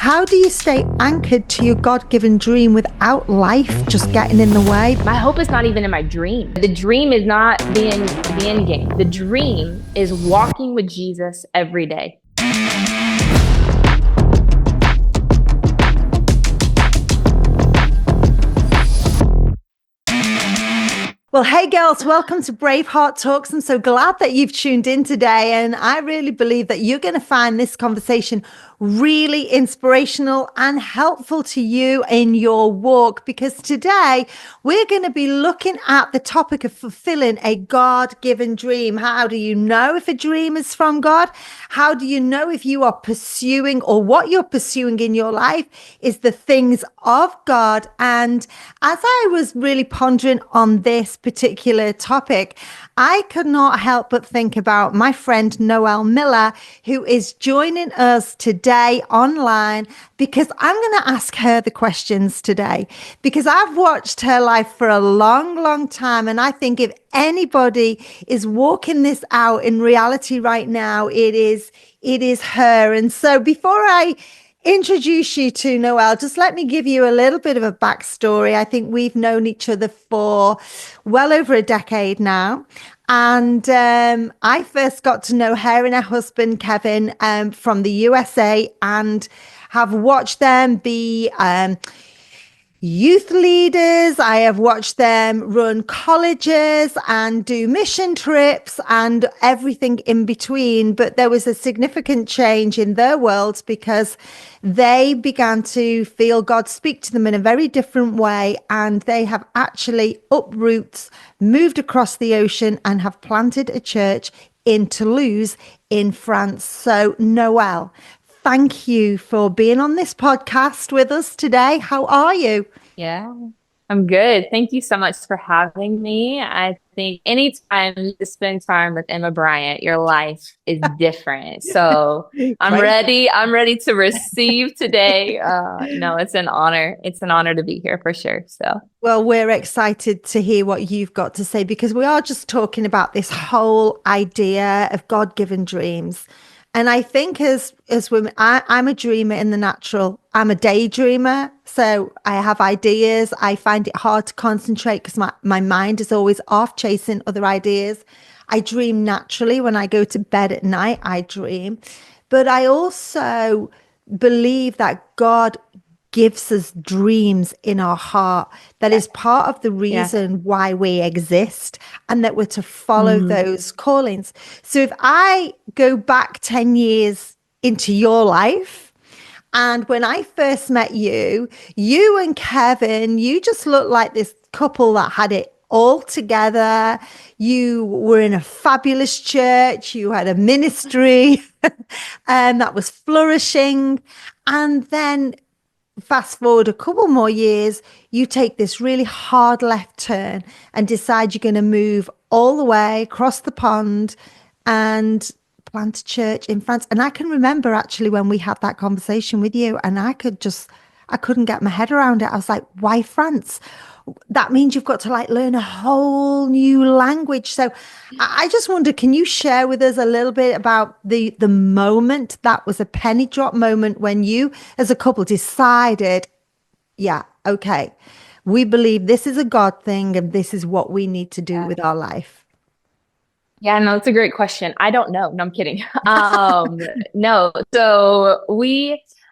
How do you stay anchored to your God-given dream without life just getting in the way? My hope is not even in my dream. The dream is not the end game. The dream is walking with Jesus every day. Well, hey girls, welcome to Braveheart Talks. I'm so glad that you've tuned in today. And I really believe that you're going to find this conversation really inspirational and helpful to you in your walk, because today we're going to be looking at the topic of fulfilling a God-given dream. How do you know if a dream is from God? How do you know if you are pursuing, or what you're pursuing in your life is the things of God? And as I was really pondering on this particular topic, I could not help but think about my friend Noel Miller, who is joining us today online, because I'm going to ask her the questions today, because I've watched her life for a long, long time. And I think if anybody is walking this out in reality right now, it is her. And so before I introduce you to Noel, just let me give you a little bit of a backstory. I think we've known each other for well over a decade now. And I first got to know her and her husband, Kevin, from the USA, and have watched them be youth leaders. I have watched them run colleges and do mission trips and everything in between. But there was a significant change in their worlds because they began to feel God speak to them in a very different way. And they have actually uproots, moved across the ocean, and have planted a church in Toulouse in France. So Noel, thank you for being on this podcast with us today. How are you? Yeah, I'm good. Thank you so much for having me. I think anytime you spend time with Emma Bryant, your life is different. So I'm ready. I'm ready to receive today. No, it's an honor. It's an honor to be here for sure. So, well, we're excited to hear what you've got to say, because we are just talking about this whole idea of God-given dreams. And I think as women, I'm a dreamer in the natural. I'm a daydreamer. So I have ideas. I find it hard to concentrate because my mind is always off chasing other ideas. I dream naturally. When I go to bed at night, I dream. But I also believe that God gives us dreams in our heart. That is part of the reason why we exist, and that we're to follow those callings. So if I go back 10 years into your life, and when I first met you, you and Kevin, you just looked like this couple that had it all together. You were in a fabulous church. You had a ministry and that was flourishing. And then fast forward a couple more years, you take this really hard left turn and decide you're going to move all the way across the pond and plant a church in France. And I can remember actually when we had that conversation with you, and I couldn't get my head around it. I was like, why France? That means you've got to learn a whole new language. So I just wonder, can you share with us a little bit about the moment that was a penny drop moment when you as a couple decided, yeah, okay, we believe this is a God thing and this is what we need to do with our life? Yeah, no, it's a great question. I don't know. No, I'm kidding. No. So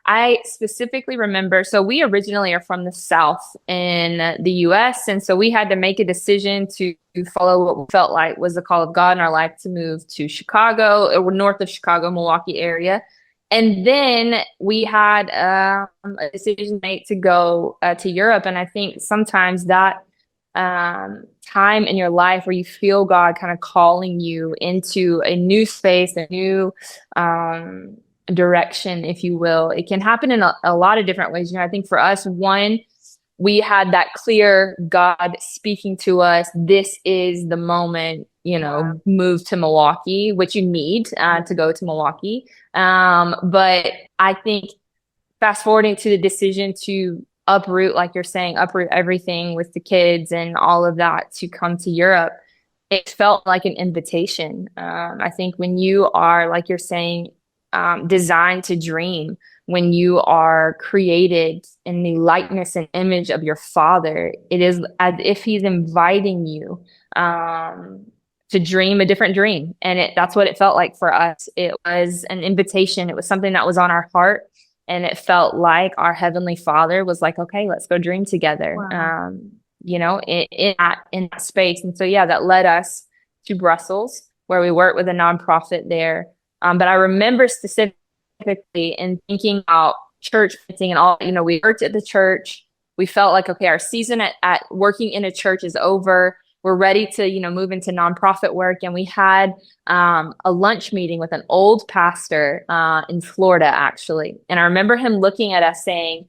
I specifically remember, so we originally are from the South in the US. And so we had to make a decision to follow what we felt like was the call of God in our life, to move to Chicago, or north of Chicago, Milwaukee area. And then we had a decision made to go to Europe. And I think sometimes that time in your life where you feel God kind of calling you into a new space, a new direction, if you will. It can happen in a lot of different ways. I think for us, one, we had that clear God speaking to us. This is the moment, move to Milwaukee, which you need to go to Milwaukee. But I think fast forwarding to the decision to uproot, like you're saying, uproot everything with the kids and all of that to come to Europe, it felt like an invitation. I think when you are, like you're saying, designed to dream when you are created in the likeness and image of your Father. It is as if he's inviting you to dream a different dream. And that's what it felt like for us. It was an invitation. It was something that was on our heart. And it felt like our Heavenly Father was like, okay, let's go dream together. Wow. In that space. And so, yeah, that led us to Brussels, where we worked with a nonprofit there. But I remember specifically in thinking about church planting and all, we worked at the church. We felt like, okay, our season at working in a church is over. We're ready to, move into nonprofit work. And we had a lunch meeting with an old pastor in Florida, actually. And I remember him looking at us saying,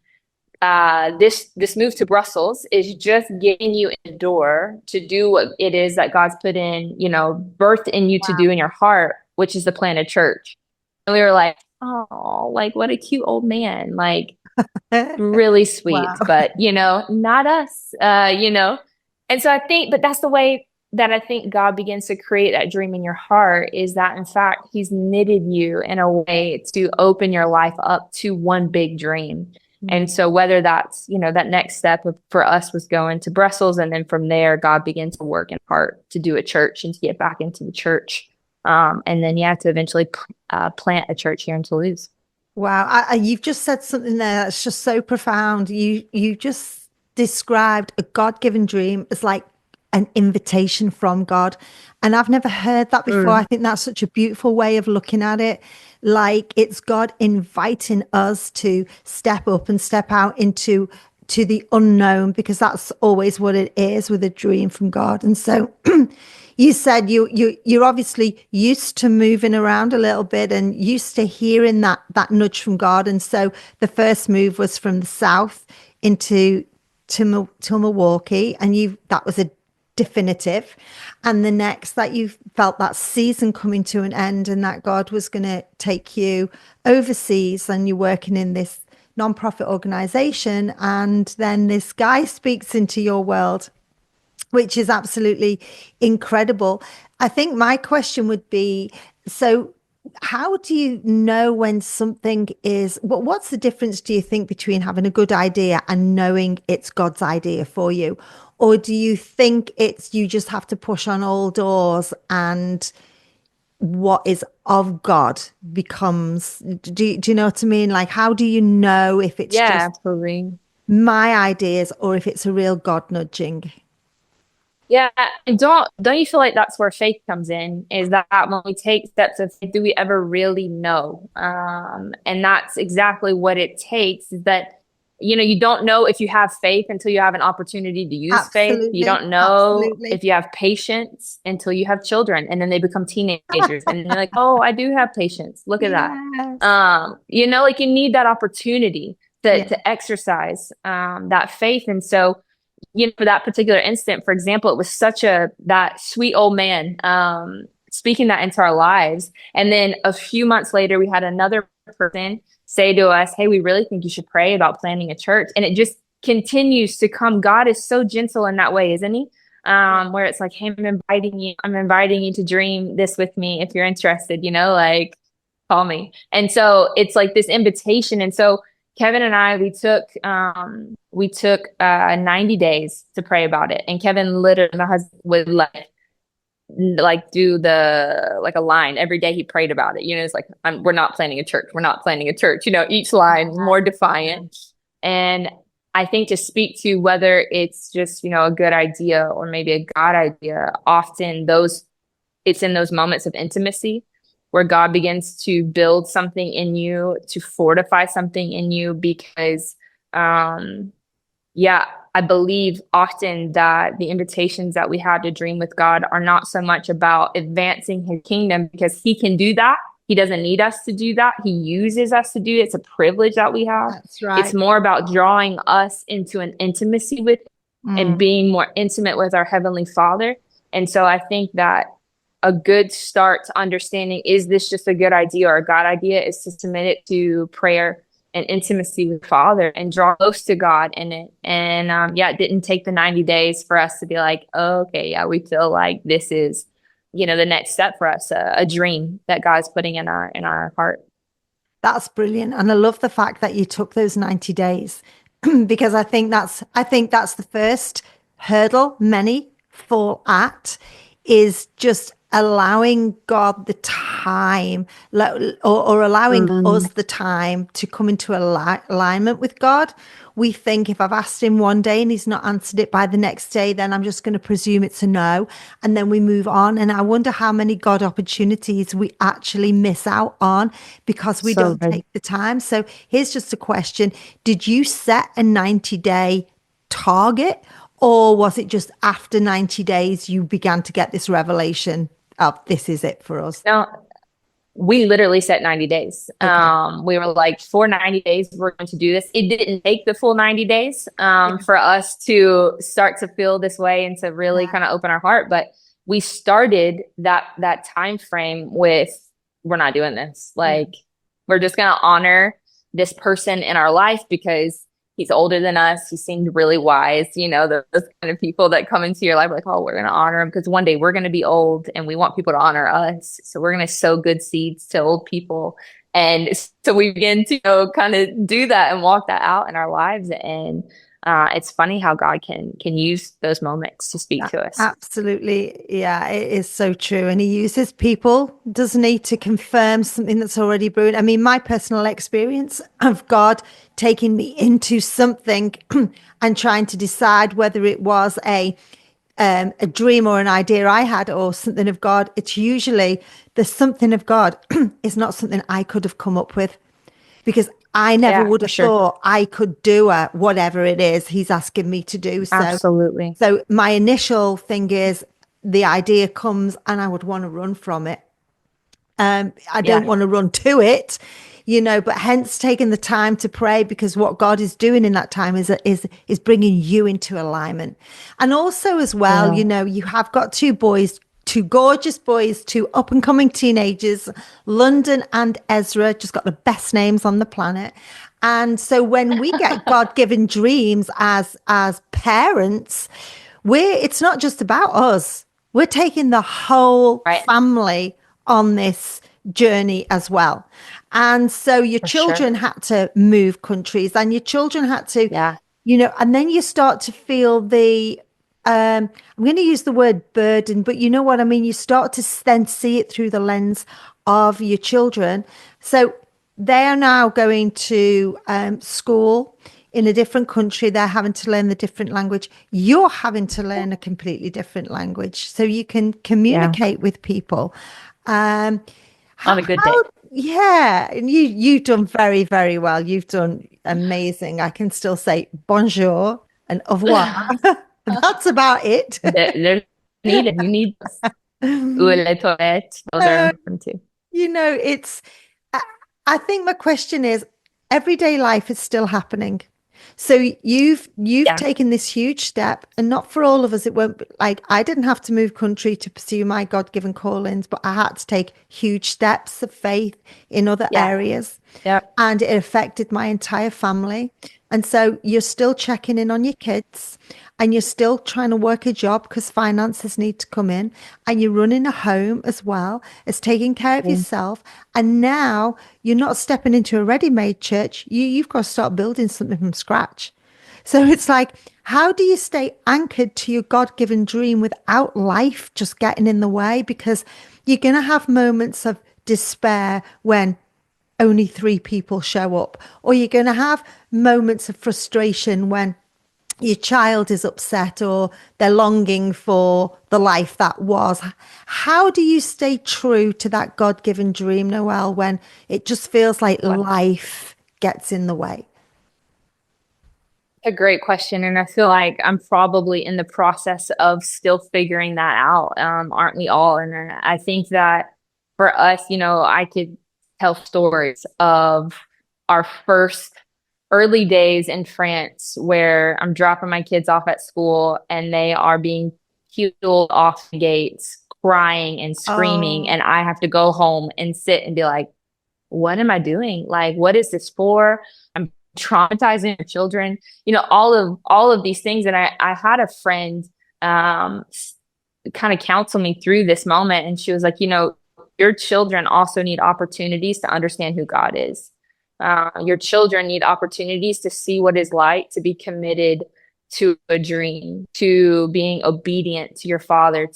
this move to Brussels is just getting you in the door to do what it is that God's put in, birthed in you to do in your heart, which is the plant of church. And we were like, oh, like what a cute old man, like really sweet, Wow. but not us, And so but that's the way that I think God begins to create that dream in your heart, is that in fact, he's knitted you in a way to open your life up to one big dream. And so whether that's, that next step for us was going to Brussels. And then from there, God began to work in heart to do a church and to get back into the church. And then, to eventually plant a church here in Toulouse. Wow. You've just said something there that's just so profound. You just described a God-given dream as like an invitation from God. And I've never heard that before. I think that's such a beautiful way of looking at it. Like it's God inviting us to step up and step out into the unknown, because that's always what it is with a dream from God. And so you said you're obviously used to moving around a little bit and used to hearing that nudge from God. And so the first move was from the south to Milwaukee, and that was a definitive. And the next, that you felt that season coming to an end and that God was going to take you overseas, and you're working in this nonprofit organization, and then this guy speaks into your world, which is absolutely incredible. I think my question would be, so how do you know when something is, what's the difference, do you think, between having a good idea and knowing it's God's idea for you? Or do you think it's, you just have to push on all doors and what is of God becomes, do you know what I mean? Like, how do you know if it's just absolutely my ideas or if it's a real God nudging? Yeah, and don't you feel like that's where faith comes in? Is that when we take steps of faith, do we ever really know? And that's exactly what it takes. Is that you don't know if you have faith until you have an opportunity to use faith. You don't know if you have patience until you have children, and then they become teenagers, and they're like, "Oh, I do have patience. Look at that." Like you need that opportunity to exercise that faith, and so. For that particular instant, for example, it was that sweet old man speaking that into our lives. And then a few months later, we had another person say to us, hey, we really think you should pray about planning a church. And it just continues to come. God is so gentle in that way, isn't he? Where it's like, hey, I'm inviting you to dream this with me. If you're interested, like call me. And so it's like this invitation. And so Kevin and I, we took 90 days to pray about it. And Kevin literally, my husband, would like do a line every day. He prayed about it. It's like, we're not planning a church. We're not planning a church. Each line more defiant. And I think to speak to whether it's just, a good idea or maybe a God idea, often it's in those moments of intimacy where God begins to build something in you, to fortify something in you, because, I believe often that the invitations that we have to dream with God are not so much about advancing his kingdom, because he can do that. He doesn't need us to do that. He uses us to do it. It's a privilege that we have. That's right. It's more about drawing us into an intimacy with him and being more intimate with our Heavenly Father. And so I think that a good start to understanding, is this just a good idea or a God idea, is to submit it to prayer and intimacy with Father and draw close to God in it. And it didn't take the 90 days for us to be like, oh, okay, we feel like this is, the next step for us, a dream that God's putting in our heart. That's brilliant. And I love the fact that you took those 90 days because I think that's the first hurdle many fall at is just allowing God the time or allowing us the time to come into alignment with God. We think if I've asked him one day and he's not answered it by the next day, then I'm just going to presume it's a no. And then we move on. And I wonder how many God opportunities we actually miss out on because we So don't good. take the time. So here's just a question. Did you set a 90-day target, or was it just after 90 days you began to get this revelation of this is it for us? No, we literally set 90 days. Okay. We were like, for 90 days, we're going to do this. It didn't take the full 90 days Yeah. for us to start to feel this way and to really Yeah. kind of open our heart. But we started that time frame with, we're not doing this. Yeah. Like, we're just going to honor this person in our life because he's older than us. He seemed really wise. You know, those kind of people that come into your life like, oh, we're going to honor him because one day we're going to be old and we want people to honor us. So we're going to sow good seeds to old people. And so we begin to, kind of do that and walk that out in our lives. And it's funny how God can use those moments to speak to us. Absolutely. Yeah, it is so true. And he uses people, doesn't he, to confirm something that's already brewed. I mean, my personal experience of God taking me into something and trying to decide whether it was a dream or an idea I had or something of God, it's usually the something of God is not something I could have come up with because I never Yeah, would for have sure. thought I could do whatever it is he's asking me to do. Absolutely. So my initial thing is the idea comes and I would want to run from it. I don't Yeah, want to run to it, but hence taking the time to pray because what God is doing in that time is bringing you into alignment. And also as well, yeah, you have got two boys, two gorgeous boys, two up and coming teenagers, London and Ezra, just got the best names on the planet. And so when we get God-given dreams as parents, it's not just about us. We're taking the whole right. family on this journey as well. And so your For sure. children had to move countries and your children had to, Yeah. and then you start to feel I'm going to use the word burden, but you know what I mean? You start to then see it through the lens of your children. So they are now going to school in a different country. They're having to learn the different language. You're having to learn a completely different language so you can Yeah. communicate with people. Um, On a good day. yeah, and you've done very, very well. You've done amazing. I can still say bonjour and au revoir. That's about it. They're needed. You need Où est la toilette? Those are important too. It's I, I think my question is everyday life is still happening. So you've Yeah. taken this huge step, and not for all of us, it won't be like I didn't have to move country to pursue my God-given callings, but I had to take huge steps of faith in other Yeah. areas. Yeah. And it affected my entire family. And so you're still checking in on your kids and you're still trying to work a job because finances need to come in and you're running a home as well as taking care of Mm. yourself. And now you're not stepping into a ready-made church. You've got to start building something from scratch. So it's like, how do you stay anchored to your God-given dream without life just getting in the way? Because you're going to have moments of despair when only three people show up, or you're going to have moments of frustration when your child is upset or they're longing for the life that was. How do you stay true to that God-given dream, Noel, when it just feels like Well, life gets in the way? a great question. And I feel like I'm probably in the process of still figuring that out. Aren't we all? And I think that for us, I could tell stories of our first early days in France where I'm dropping my kids off at school and they are being peeled off the gates, crying and screaming. Oh, And I have to go home and sit and be like, what am I doing? Like, what is this for? I'm traumatizing your children, all of these things. And I had a friend kind of counsel me through this moment. And she was like, your children also need opportunities to understand who God is. Your children need opportunities to see what it's like to be committed to a dream, to being obedient to your father,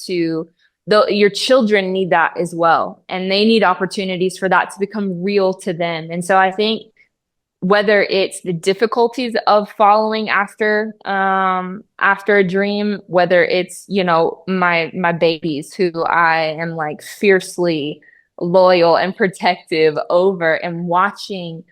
your children need that as well. And they need opportunities for that to become real to them. And so I think whether it's the difficulties of following after a dream, whether it's, my babies who I am like fiercely loyal and protective over, and watching,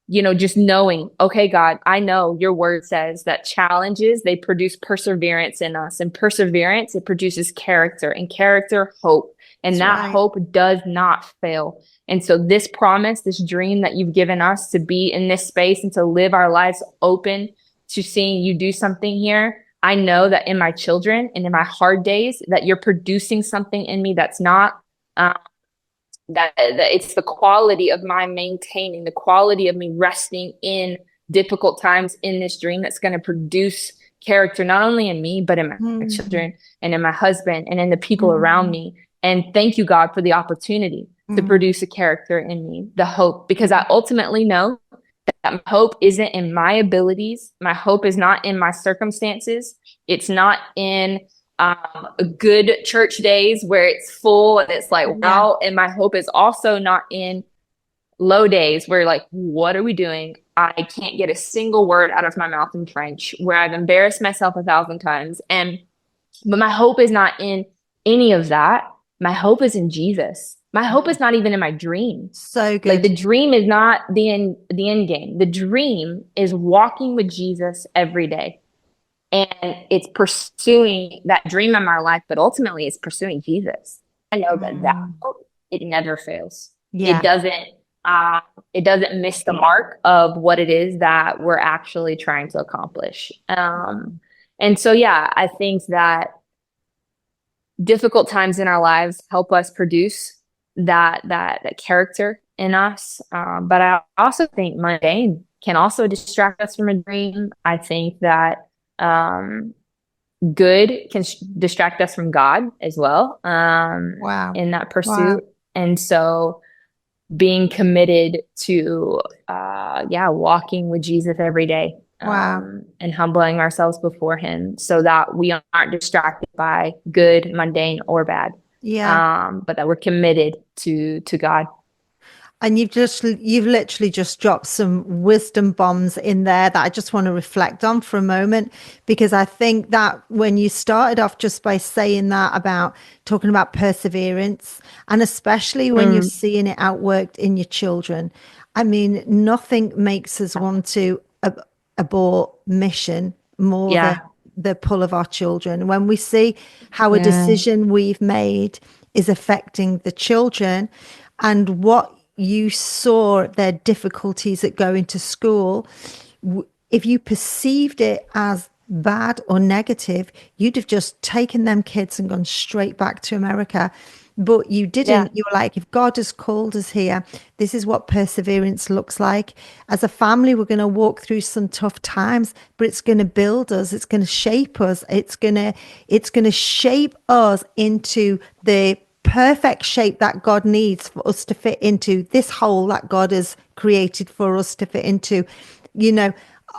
just knowing, okay, God, I know your word says that challenges, they produce perseverance in us, and perseverance, it produces character, and character, hope. And That's that right. hope does not fail. And so this promise, this dream that you've given us to be in this space and to live our lives open to seeing you do something here, I know that in my children and in my hard days that you're producing something in me that's not, that it's the quality of my maintaining, the quality of me resting in difficult times in this dream that's going to produce character, not only in me, but in my children and in my husband and in the people around me. And thank you, God, for the opportunity to produce a character in me, the hope, because I ultimately know that my hope isn't in my abilities. My hope is not in my circumstances. It's not in good church days where it's full and it's like, wow. And my hope is also not in low days where like, what are we doing? I can't get a single word out of my mouth in French, where I've embarrassed myself 1,000 times. But my hope is not in any of that. My hope is in Jesus. My hope is not even in my dream. So good. Like the dream is not the end game. The dream is walking with Jesus every day. And it's pursuing that dream in my life, but ultimately it's pursuing Jesus. I know that hope, it never fails. Yeah. It doesn't miss the mark of what it is that we're actually trying to accomplish. And so, I think that difficult times in our lives help us produce that character in us. But I also think mundane can also distract us from a dream. I think that good can distract us from God as well. In that pursuit. And so being committed to, walking with Jesus every day. And humbling ourselves before him so that we aren't distracted by good, mundane, or bad. But that we're committed to God. And you've literally just dropped some wisdom bombs in there that I just want to reflect on for a moment, because I think that when you started off just by saying that about talking about perseverance, and especially when you're seeing it outworked in your children, I mean, nothing makes us want to abort mission more than the pull of our children. When we see how a decision we've made is affecting the children, and what you saw their difficulties at going to school, if you perceived it as bad or negative, you'd have just taken them kids and gone straight back to America. But you didn't. You were like, if God has called us here, this is what perseverance looks like. As a family, we're going to walk through some tough times, but it's going to build us. It's going to shape us. It's going to shape us into the perfect shape that God needs for us to fit into this hole that God has created for us to fit into.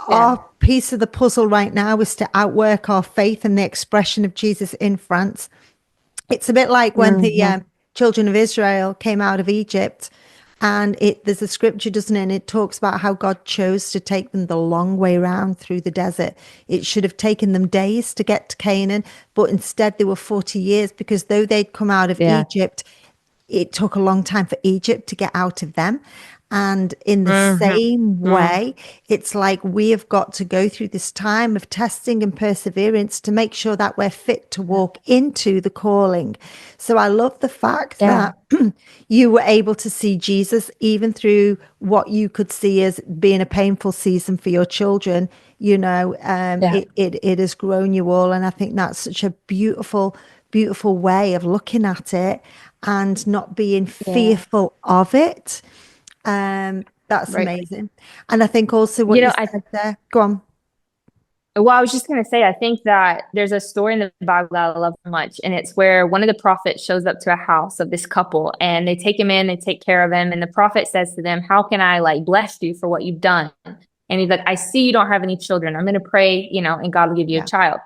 Our piece of the puzzle right now is to outwork our faith and the expression of Jesus in France. It's a bit like when the children of Israel came out of Egypt, and there's a scripture, doesn't it? And it talks about how God chose to take them the long way around through the desert. It should have taken them days to get to Canaan, but instead they were 40 years, because though they'd come out of Egypt, it took a long time for Egypt to get out of them. And in the same way, it's like we have got to go through this time of testing and perseverance to make sure that we're fit to walk into the calling. So I love the fact that you were able to see Jesus even through what you could see as being a painful season for your children. It has grown you all. And I think that's such a beautiful, beautiful way of looking at it and not being fearful of it. That's amazing. And I think also what you said there, go on. Well, I was just going to say, I think that there's a story in the Bible that I love so much. And it's where one of the prophets shows up to a house of this couple and they take him in, they take care of him. And the prophet says to them, how can I like bless you for what you've done? And he's like, I see you don't have any children. I'm going to pray, and God will give you a child.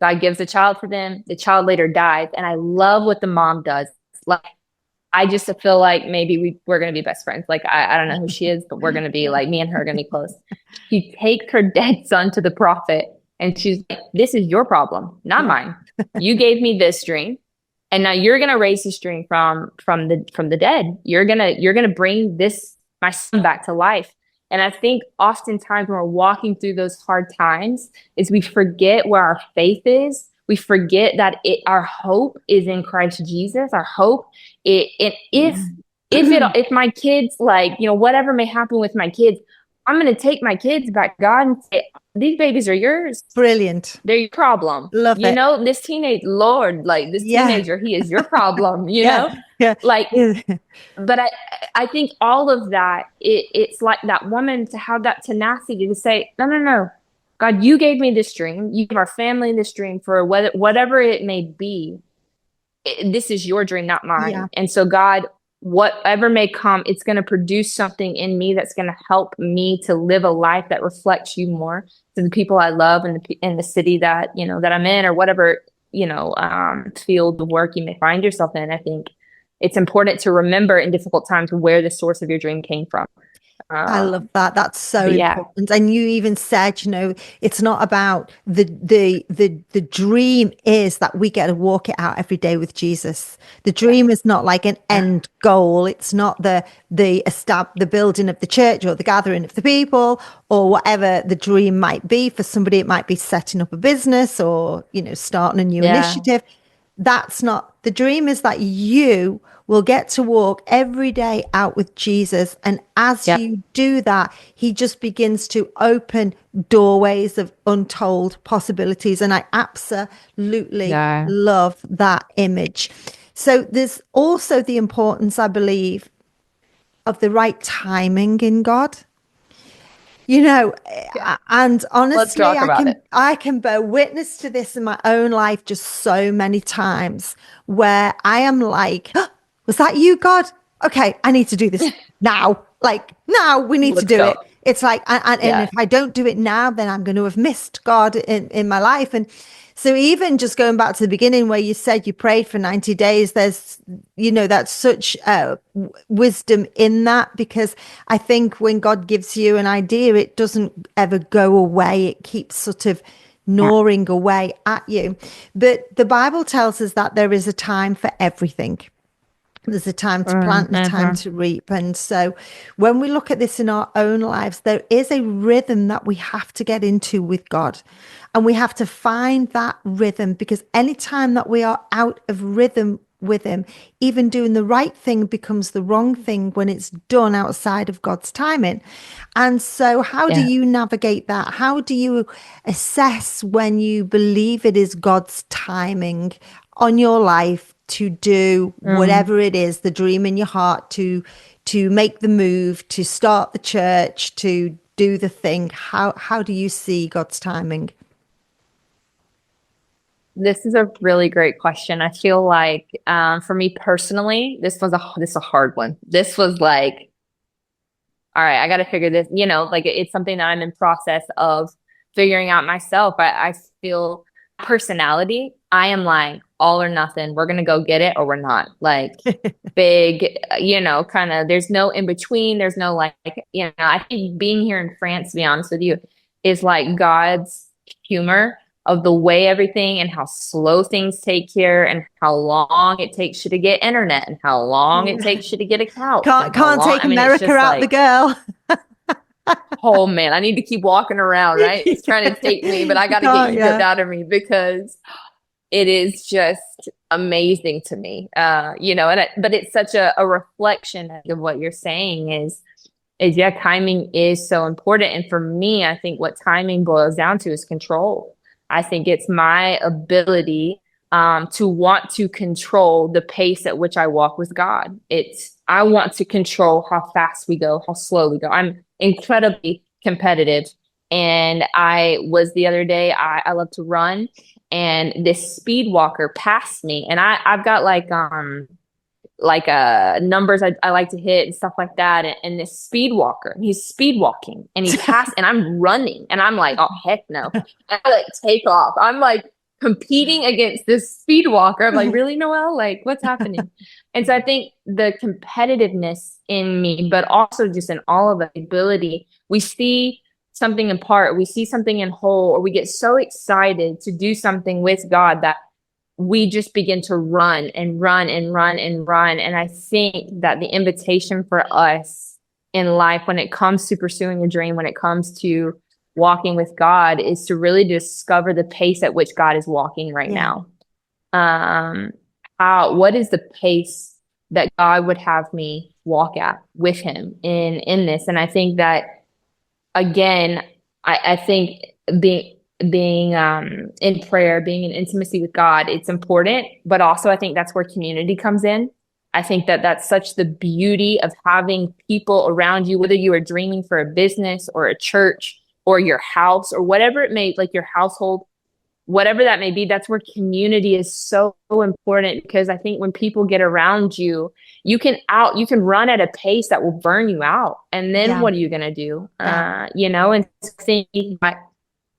God gives a child for them. The child later dies. And I love what the mom does. Like, I just feel like maybe we're going to be best friends. Like, I don't know who she is, but we're going to be like, me and her are going to be close. She takes her dead son to the prophet and she's like, this is your problem, not mine. You gave me this dream. And now you're going to raise this dream from the dead. You're going to bring my son back to life. And I think oftentimes when we're walking through those hard times is we forget where our faith is. We forget that our hope is in Christ Jesus. Our hope, if my kids, like, whatever may happen with my kids, I'm going to take my kids back, God, and say, these babies are yours. Brilliant. They're your problem. Love it. This teenager, he is your problem, know? Yeah. Like, but I think all of that, it's like that woman to have that tenacity to say, no, God, you gave me this dream. You gave our family this dream for whatever it may be. This is your dream, not mine. Yeah. And so God, whatever may come, it's going to produce something in me that's going to help me to live a life that reflects you more to the people I love and in the city that, that I'm in, or whatever, field of work you may find yourself in. I think it's important to remember in difficult times where the source of your dream came from. I love that. That's so important. And you even said, it's not about the dream is that we get to walk it out every day with Jesus. The dream is not like an end goal. It's not the building of the church or the gathering of the people or whatever the dream might be. For somebody, it might be setting up a business or, starting a new initiative. That's not the dream. Is that you will get to walk every day out with Jesus. And as you do that, he just begins to open doorways of untold possibilities. And I absolutely love that image. So there's also the importance, I believe, of the right timing in God. And honestly, I can bear witness to this in my own life just so many times where I am like, oh, was that you, God? Okay, I need to do this now. Like, now we need to do it. It's like, and if I don't do it now, then I'm going to have missed God in my life. And so even just going back to the beginning where you said you prayed for 90 days, there's, that's such wisdom in that, because I think when God gives you an idea, it doesn't ever go away. It keeps sort of gnawing away at you. But the Bible tells us that there is a time for everything. There's a time to plant and a time to reap. And so when we look at this in our own lives, there is a rhythm that we have to get into with God. And we have to find that rhythm, because anytime that we are out of rhythm with him, even doing the right thing becomes the wrong thing when it's done outside of God's timing. And so how do you navigate that? How do you assess when you believe it is God's timing on your life to do whatever it is, the dream in your heart, to make the move, to start the church, to do the thing? How do you see God's timing? This is a really great question. I feel like for me personally, this was a hard one. This was like, all right, I got to figure this, like it's something that I'm in process of figuring out myself. I feel personality, I am like all or nothing. We're going to go get it or we're not. Like big, kind of, there's no in between. There's no like, I think being here in France, to be honest with you, is like God's humor of the way everything and how slow things take here and how long it takes you to get internet and how long it takes you to get a couch. Can't take America out the girl. Oh man, I need to keep walking around, right? It's trying to take me, but I got to get you out of me, because it is just amazing to me. But it's such a reflection of what you're saying is timing is so important. And for me, I think what timing boils down to is control. I think it's my ability to want to control the pace at which I walk with God. I want to control how fast we go, how slow we go. I'm incredibly competitive And I was the other day, I love to run, and this speed walker passed me. And I've got like numbers I like to hit and stuff like that. And this speed walker, he's speed walking and he passed and I'm running and I'm like, oh heck no. And I like take off. I'm like competing against this speed walker. I'm like, really, Noel? Like, what's happening? And so I think the competitiveness in me, but also just in all of the ability, we see something in part, we see something in whole, or we get so excited to do something with God that we just begin to run and run and run and run. And I think that the invitation for us in life, when it comes to pursuing a dream, when it comes to walking with God, is to really discover the pace at which God is walking right now. What is the pace that God would have me walk at with him in this? And I think that, again, I think being in prayer, being in intimacy with God, it's important, but also I think that's where community comes in. I think that that's such the beauty of having people around you, whether you are dreaming for a business or a church or your house or whatever it may, like your household, whatever that may be. That's where community is so important, because I think when people get around you, you can run at a pace that will burn you out. And then what are you going to do? And I think that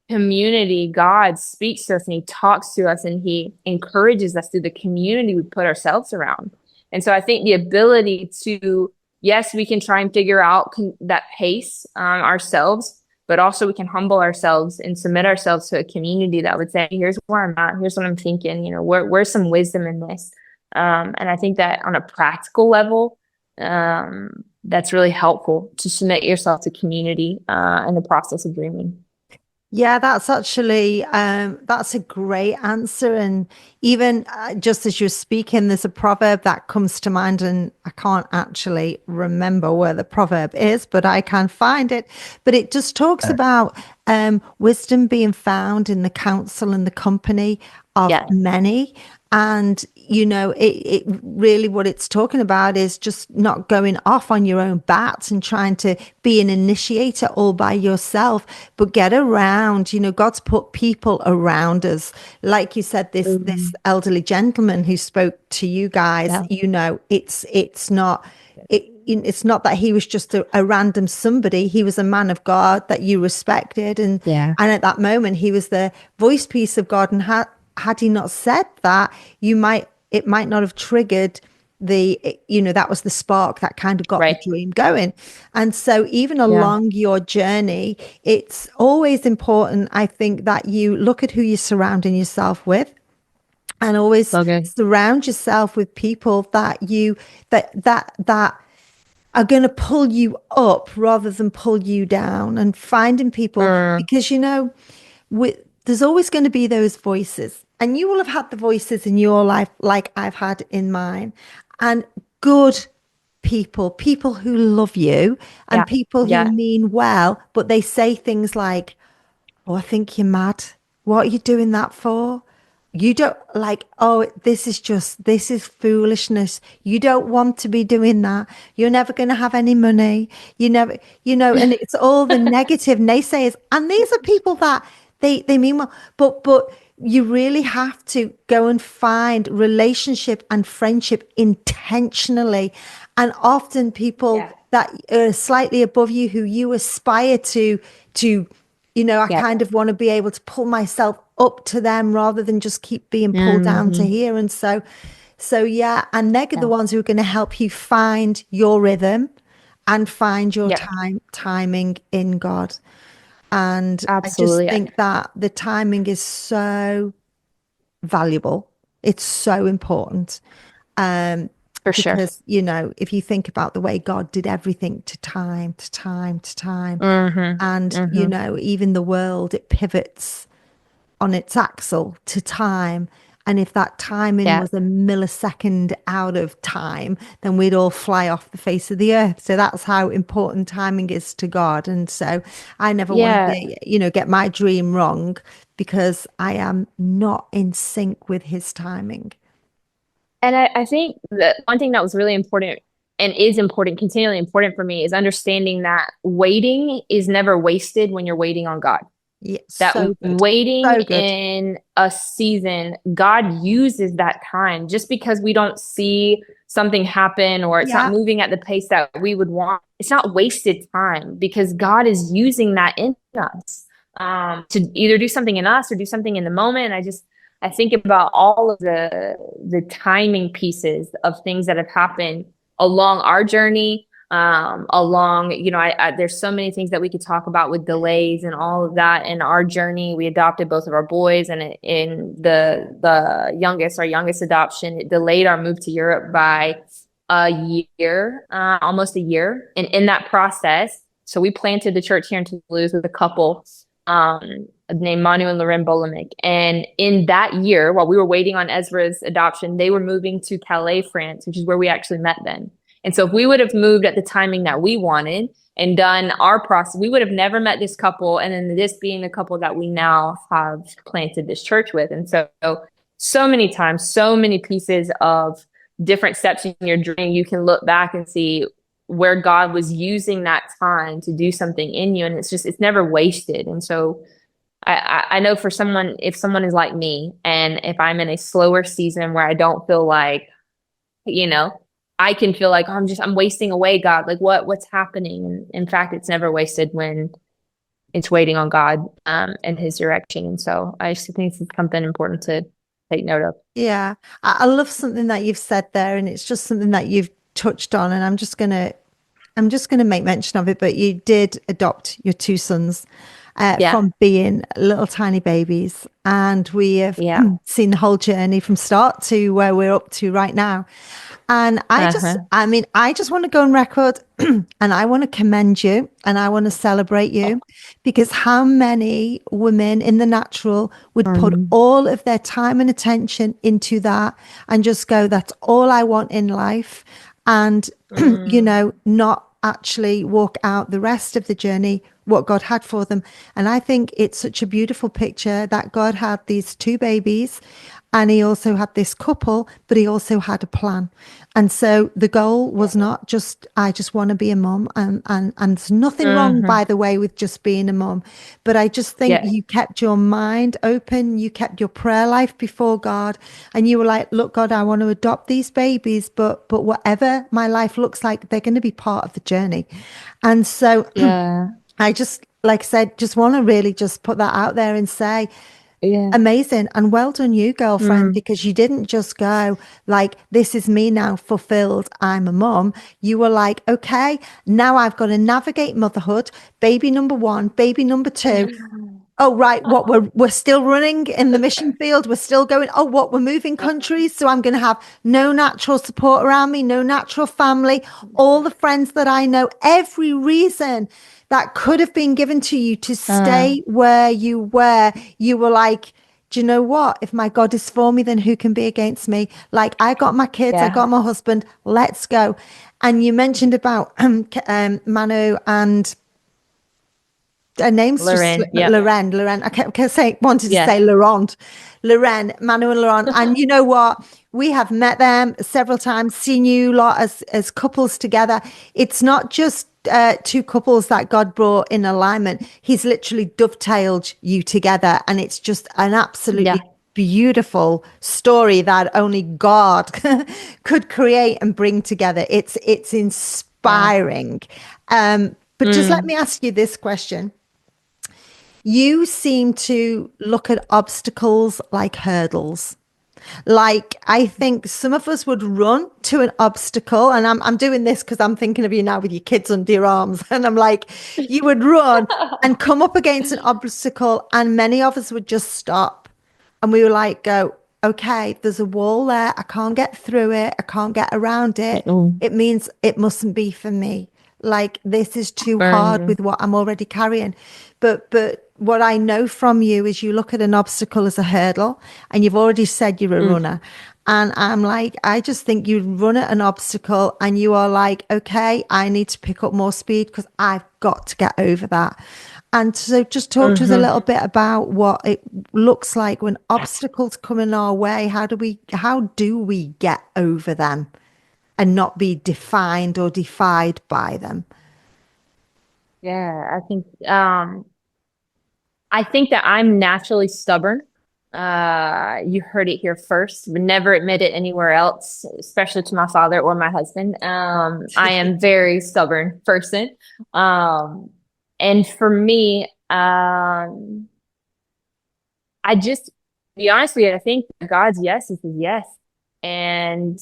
community, God speaks to us and he talks to us and he encourages us through the community we put ourselves around. And so I think the ability to, yes, we can try and figure out that pace ourselves, but also we can humble ourselves and submit ourselves to a community that would say, here's where I'm at, here's what I'm thinking, where's some wisdom in this. And I think that on a practical level, that's really helpful to submit yourself to community in the process of dreaming. Yeah, that's actually that's a great answer. And even just as you're speaking, there's a proverb that comes to mind, and I can't actually remember where the proverb is, but I can find it. But it just talks about wisdom being found in the counsel and the company of many. And, it really, what it's talking about is just not going off on your own bat and trying to be an initiator all by yourself, but get around. God's put people around us. Like you said, this elderly gentleman who spoke to you guys, it's not that he was just a random somebody. He was a man of God that you respected. And at that moment, he was the voice piece of God. And had he not said that, it might not have triggered that was the spark that kind of got the dream going. And so even along your journey, it's always important, I think, that you look at who you're surrounding yourself with, and always surround yourself with people that are going to pull you up rather than pull you down, and finding people because there's always going to be those voices, and you will have had the voices in your life like I've had in mine, and good people who love you, and people who mean well, but they say things like, oh, I think you're mad. What are you doing that for? You don't this is foolishness. You don't want to be doing that. You're never going to have any money. You never, and it's all the negative naysayers. And these are people that they mean well, but you really have to go and find relationship and friendship intentionally. And often people that are slightly above you, who you aspire to, I kind of want to be able to pull myself up to them rather than just keep being pulled down to here. And so and they're the ones who are going to help you find your rhythm and find your timing in God. And absolutely. I just think that the timing is so valuable. It's so important. For sure. Because, if you think about the way God did everything to time, and, even the world, it pivots on its axle to time. And if that timing was a millisecond out of time, then we'd all fly off the face of the earth. So that's how important timing is to God. And so I never want to, get my dream wrong, because I am not in sync with his timing. And I think that one thing that was really important and is important, continually important for me, is understanding that waiting is never wasted when you're waiting on God. Yeah, That so good. waiting So good. in a season, God uses that time. Just because we don't see something happen or it's not Yeah. moving at the pace that we would want, it's not wasted time, because God is using that in us, to either do something in us or do something in the moment. I think about all of the timing pieces of things that have happened along our journey, along, there's so many things that we could talk about with delays and all of that in our journey. We adopted both of our boys, and in the youngest, our youngest adoption, it delayed our move to Europe by a year, almost a year. And in that process, so we planted the church here in Toulouse with a couple, named Manu and Loren Bolamic. And in that year, while we were waiting on Ezra's adoption, they were moving to Calais, France, which is where we actually met them. And so if we would have moved at the timing that we wanted and done our process, we would have never met this couple. And then this being the couple that we now have planted this church with. And so many times, so many pieces of different steps in your journey, you can look back and see where God was using that time to do something in you. And it's never wasted. And so I know for someone, if someone is like me, and if I'm in a slower season where I don't feel like, I can feel like, oh, I'm wasting away, God. Like what's happening? And in fact, it's never wasted when it's waiting on God, and his direction. And so I just think it's something important to take note of. Yeah. I love something that you've said there, and it's just something that you've touched on, and I'm just gonna make mention of it. But you did adopt your two sons from being little tiny babies, and we have seen the whole journey from start to where we're up to right now. And I just want to go on record and I want to commend you and I want to celebrate you, because how many women in the natural would put all of their time and attention into that and just go, that's all I want in life. And, not actually walk out the rest of the journey, what God had for them. And I think it's such a beautiful picture that God had these two babies, and he also had this couple, but he also had a plan. And so the goal was not just, I just want to be a mom. And there's nothing wrong, by the way, with just being a mom. But I just think you kept your mind open. You kept your prayer life before God. And you were like, look, God, I want to adopt these babies, but whatever my life looks like, they're going to be part of the journey. And so I just, like I said, just want to really just put that out there and say, amazing. And well done you, girlfriend, because you didn't just go like, this is me now fulfilled, I'm a mom. You were like, okay, now I've got to navigate motherhood, baby number one, baby number two. Oh, right. What we're still running in the mission field. We're still going. Oh, what we're moving countries. So I'm going to have no natural support around me, no natural family, all the friends that I know, every reason that could have been given to you to stay where you were. You were like, do you know what? If my God is for me, then who can be against me? Like, I got my kids, I got my husband, let's go. And you mentioned about Manu and her name's Loren, Loren. I kept wanted to say Laurent. Loren, Manu and Laurent. And you know what? We have met them several times, seen you lot as couples together. It's not just two couples that God brought in alignment. He's literally dovetailed you together. And it's just an absolutely beautiful story that only God could create and bring together. It's inspiring. But just let me ask you this question. You seem to look at obstacles like hurdles. Like, I think some of us would run to an obstacle, and I'm doing this because I'm thinking of you now with your kids under your arms, and I'm like, you would run and come up against an obstacle, and many of us would just stop, and we were like, go, okay, there's a wall there, I can't get through it, I can't get around it. It means it mustn't be for me. Like, this is too hard with what I'm already carrying. But what I know from you is you look at an obstacle as a hurdle, and you've already said you're a runner. And I'm like, I just think you run at an obstacle and you are like, okay, I need to pick up more speed because I've got to get over that. And so just talk to us a little bit about what it looks like when obstacles come in our way. How do we get over them? and not be defined or defied by them. Yeah, I think that I'm naturally stubborn. You heard it here first. Would never admit it anywhere else, especially to my father or my husband. I am very stubborn person. And for me, I just be honest with you, I think God's yes is his yes. And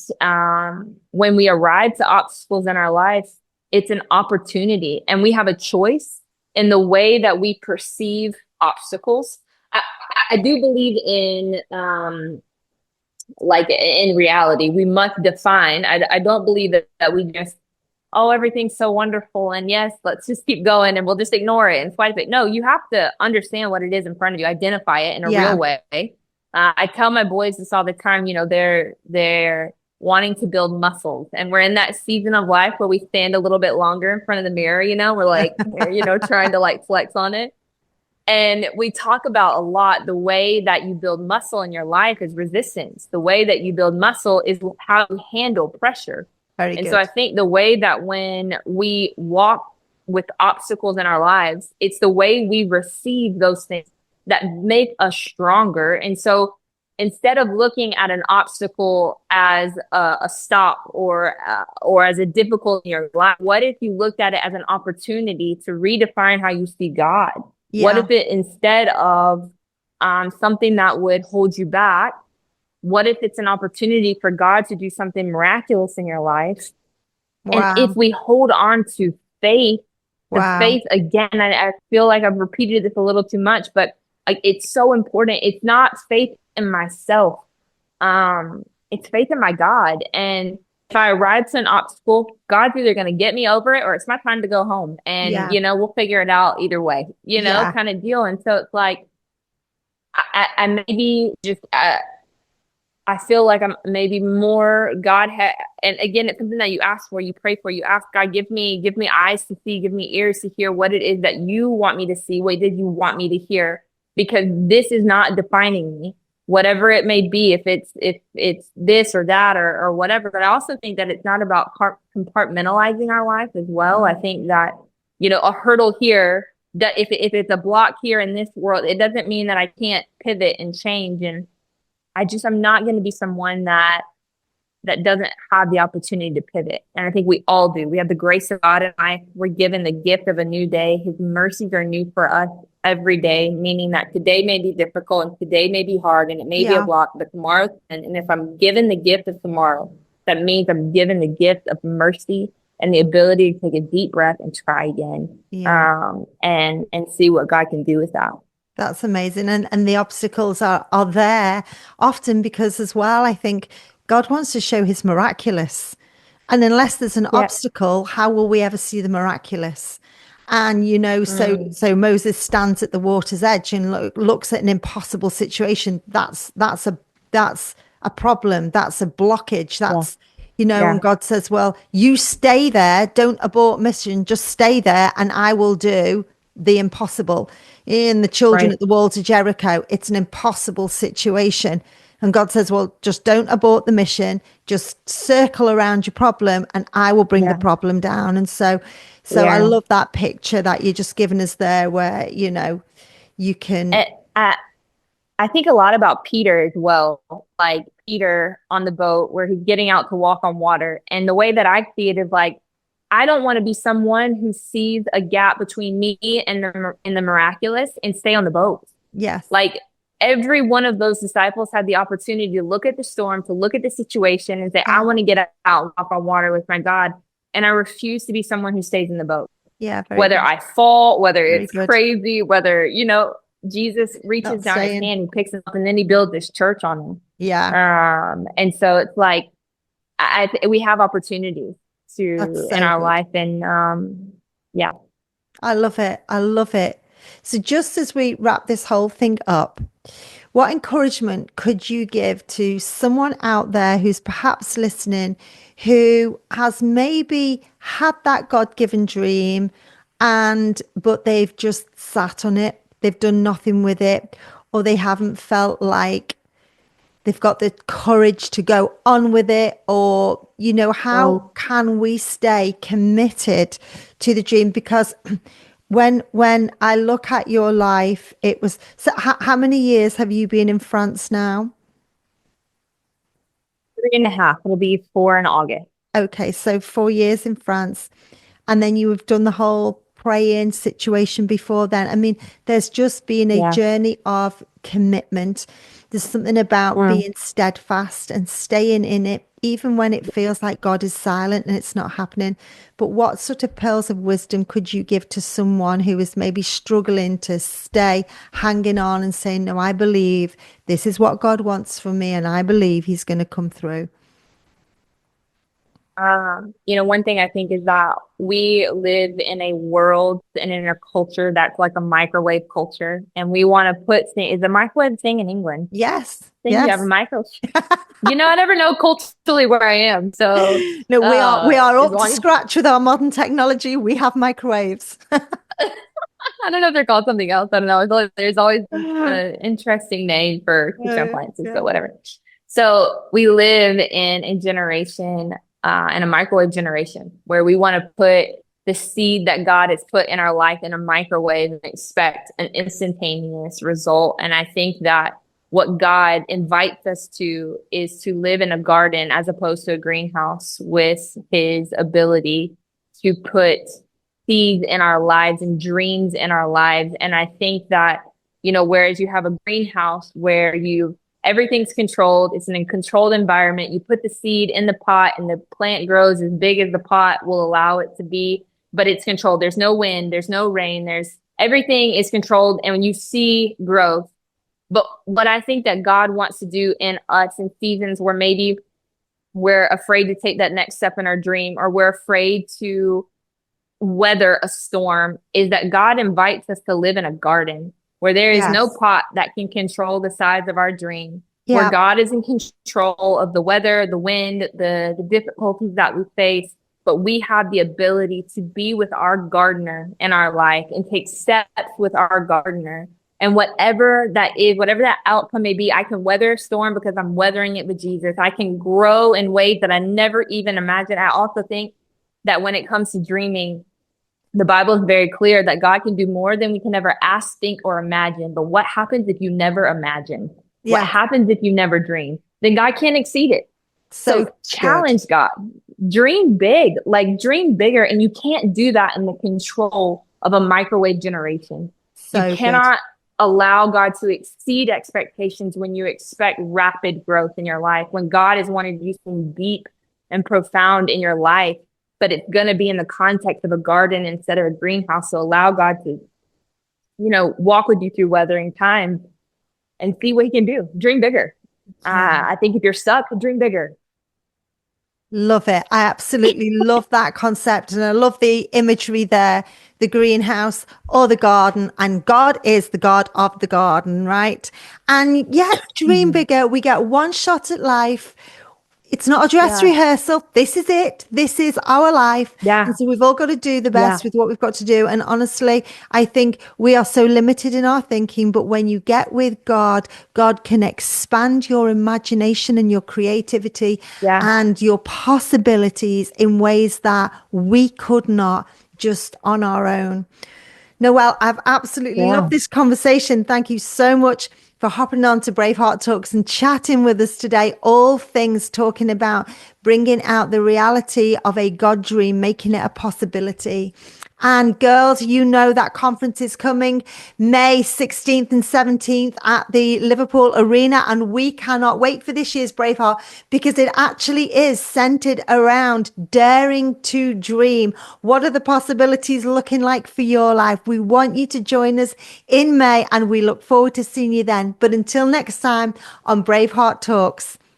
when we arrive to obstacles in our life, it's an opportunity, and we have a choice in the way that we perceive obstacles. I, I do believe in like in reality, we must define. I don't believe that we just, oh, everything's so wonderful, and yes, let's just keep going and we'll just ignore it and swipe it. No, you have to understand what it is in front of you, identify it in a real way. I tell my boys this all the time. You know, they're wanting to build muscles, and we're in that season of life where we stand a little bit longer in front of the mirror. You know, we're like, you know, trying to like flex on it. And we talk about a lot, the way that you build muscle in your life is resistance. The way that you build muscle is how you handle pressure. Very good. So I think the way that when we walk with obstacles in our lives, it's the way we receive those things that make us stronger. And so instead of looking at an obstacle as a stop or as a difficulty in your life, what if you looked at it as an opportunity to redefine how you see God? Yeah. What if it, instead of something that would hold you back, what if it's an opportunity for God to do something miraculous in your life? Wow. And if we hold on to faith, the faith, again, I feel like I've repeated this a little too much, but like, it's so important. It's not faith in myself. It's faith in my God. And if I arrive to an obstacle, God's either going to get me over it or it's my time to go home. And, you know, we'll figure it out either way, you know, kind of deal. And so it's like, I maybe just, I feel like I'm maybe more and again, it's something that you ask for, you pray for, you ask God, give me eyes to see, give me ears to hear what it is that you want me to see. What did you want me to hear? Because this is not defining me, whatever it may be, if it's this or that or whatever. But I also think that it's not about compartmentalizing our life as well. I think that, you know, a hurdle here, that if it's a block here in this world, it doesn't mean that I can't pivot and change. And I'm not going to be someone that doesn't have the opportunity to pivot. And I think we all do. We have the grace of God in life. We're given the gift of a new day. His mercies are new for us every day, meaning that today may be difficult and today may be hard and it may be a block, but tomorrow, and if I'm given the gift of tomorrow, that means I'm given the gift of mercy and the ability to take a deep breath and try again, and see what God can do with that. That's amazing. And the obstacles are there often because as well, I think God wants to show his miraculous. And unless there's an obstacle, how will we ever see the miraculous? And, you know, so Moses stands at the water's edge and looks at an impossible situation. That's a problem. That's a blockage. That's, you know, and God says, well, you stay there. Don't abort mission. Just stay there and I will do the impossible. In the children at the walls of Jericho, it's an impossible situation. And God says, well, just don't abort the mission. Just circle around your problem and I will bring the problem down. And so I love that picture that you're just giving us there where, you know, you can. I think a lot about Peter as well, like Peter on the boat where he's getting out to walk on water. And the way that I see it is like, I don't want to be someone who sees a gap between me and the miraculous and stay on the boat. Yes. Like every one of those disciples had the opportunity to look at the storm, to look at the situation and say, I want to get out and walk on water with my God. And I refuse to be someone who stays in the boat. Yeah. Whether I fall, whether it's crazy, whether, you know, Jesus reaches down his hand, he picks him up and then he builds this church on him. Yeah. And so it's like, we have opportunities in our life. And I love it. So just as we wrap this whole thing up, what encouragement could you give to someone out there who's perhaps listening, who has maybe had that God-given dream but they've just sat on it, they've done nothing with it, or they haven't felt like they've got the courage to go on with it? Or, how can we stay committed to the dream? Because when I look at your life, it was, so how many years have you been in France now? 3.5. It'll be 4 in August. Okay, so 4 years in France, and then you have done the whole praying situation before then. I mean, there's just been a Yeah. journey of commitment. There's something about being steadfast and staying in it, even when it feels like God is silent and it's not happening. But what sort of pearls of wisdom could you give to someone who is maybe struggling to stay hanging on and saying, no, I believe this is what God wants from me, and I believe he's going to come through? One thing I think is that we live in a world and in a culture that's like a microwave culture, and we want to put things. Is a microwave thing in England? Yes. Think you have a microwave. I never know culturally where I am. So no, we are as up to long as scratch with our modern technology. We have microwaves. I don't know if they're called something else. I don't know. There's always an interesting name for kitchen appliances, but whatever. So we live in a generation, in a microwave generation, where we want to put the seed that God has put in our life in a microwave and expect an instantaneous result. And I think that what God invites us to is to live in a garden as opposed to a greenhouse, with his ability to put seeds in our lives and dreams in our lives. And I think that, whereas you have a greenhouse where everything's controlled, it's in a controlled environment. You put the seed in the pot and the plant grows as big as the pot will allow it to be, but it's controlled. There's no wind, there's no rain, everything is controlled. And when you see growth, but what I think that God wants to do in us in seasons where maybe we're afraid to take that next step in our dream, or we're afraid to weather a storm, is that God invites us to live in a garden where there is no pot that can control the size of our dream, where God is in control of the weather, the wind, the difficulties that we face, but we have the ability to be with our gardener in our life and take steps with our gardener. And whatever that is, whatever that outcome may be, I can weather a storm because I'm weathering it with Jesus. I can grow in ways that I never even imagined. I also think that when it comes to dreaming, the Bible is very clear that God can do more than we can ever ask, think, or imagine. But what happens if you never imagine? What happens if you never dream? Then God can't exceed it. So challenge God. Dream big, dream bigger. And you can't do that in the control of a microwave generation. You cannot allow God to exceed expectations when you expect rapid growth in your life, when God is wanting to do something deep and profound in your life. But it's going to be in the context of a garden instead of a greenhouse. So allow God to, walk with you through weathering time and see what he can do. Dream bigger. I think if you're stuck, dream bigger. Love it. I absolutely love that concept. And I love the imagery there, the greenhouse or the garden. And God is the God of the garden, right? And dream bigger. We get one shot at life. It's not a dress rehearsal. This is it. This is our life. Yeah. And so we've all got to do the best with what we've got to do. And honestly, I think we are so limited in our thinking, but when you get with God, God can expand your imagination and your creativity and your possibilities in ways that we could not just on our own. Noel, I've absolutely loved this conversation. Thank you so much for hopping on to Braveheart Talks and chatting with us today. All things talking about bringing out the reality of a God dream, making it a possibility. And girls, that conference is coming May 16th and 17th at the Liverpool Arena. And we cannot wait for this year's Braveheart because it actually is centered around daring to dream. What are the possibilities looking like for your life? We want you to join us in May and we look forward to seeing you then. But until next time on Braveheart Talks.